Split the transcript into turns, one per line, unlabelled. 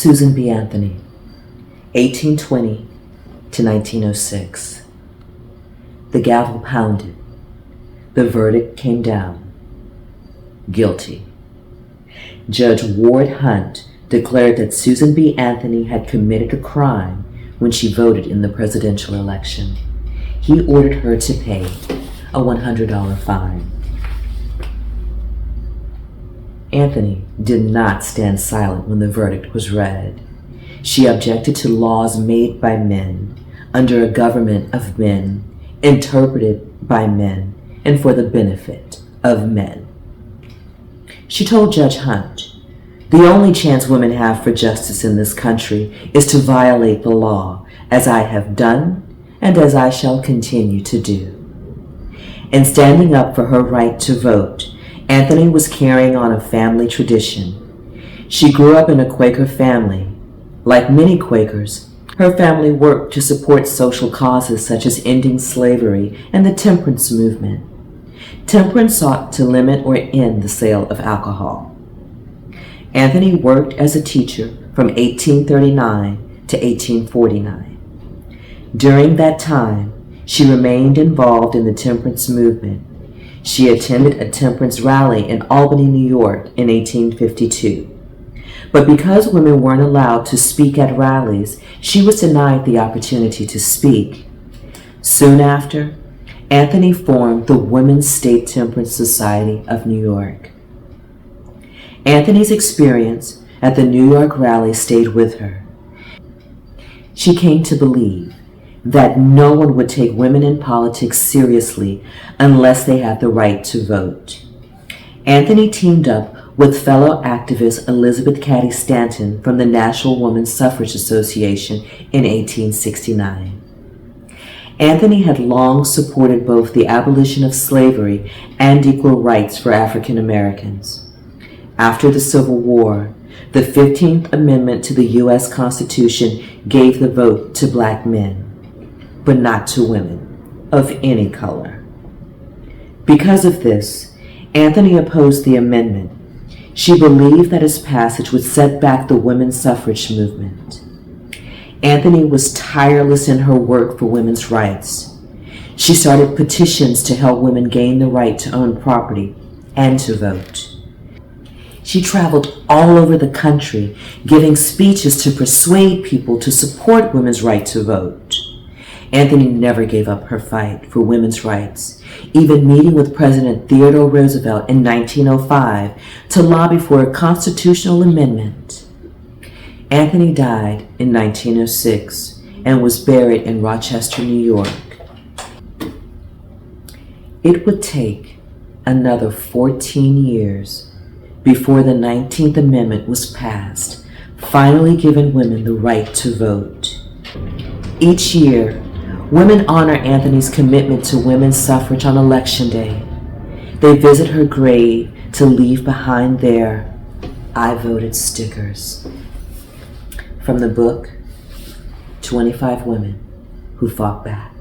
Susan B. Anthony, 1820 to 1906. The gavel pounded. The verdict came down. Guilty. Judge Ward Hunt declared that Susan B. Anthony had committed a crime when she voted in the presidential election. He ordered her to pay a $100 fine. Anthony did not stand silent when the verdict was read. She objected to laws made by men, under a government of men, interpreted by men, and for the benefit of men. She told Judge Hunt, "The only chance women have for justice in this country is to violate the law, as I have done and as I shall continue to do." In standing up for her right to vote, Anthony was carrying on a family tradition. She grew up in a Quaker family. Like many Quakers, her family worked to support social causes such as ending slavery and the temperance movement. Temperance sought to limit or end the sale of alcohol. Anthony worked as a teacher from 1839 to 1849. During that time, she remained involved in the temperance movement. She attended a temperance rally in Albany, New York in 1852. But because women weren't allowed to speak at rallies, she was denied the opportunity to speak. Soon after, Anthony formed the Women's State Temperance Society of New York. Anthony's experience at the New York rally stayed with her. She came to believe that no one would take women in politics seriously unless they had the right to vote. Anthony teamed up with fellow activist Elizabeth Cady Stanton from the National Women's Suffrage Association in 1869. Anthony had long supported both the abolition of slavery and equal rights for African Americans. After the Civil War, the 15th Amendment to the U.S. Constitution gave the vote to black men, but not to women of any color. Because of this, Anthony opposed the amendment. She believed that its passage would set back the women's suffrage movement. Anthony was tireless in her work for women's rights. She started petitions to help women gain the right to own property and to vote. She traveled all over the country, giving speeches to persuade people to support women's right to vote. Anthony never gave up her fight for women's rights, even meeting with President Theodore Roosevelt in 1905 to lobby for a constitutional amendment. Anthony died in 1906 and was buried in Rochester, New York. It would take another 14 years before the 19th Amendment was passed, finally giving women the right to vote. Each year, women honor Anthony's commitment to women's suffrage on Election Day. They visit her grave to leave behind their "I voted" stickers. From the book, 25 Women Who Fought Back.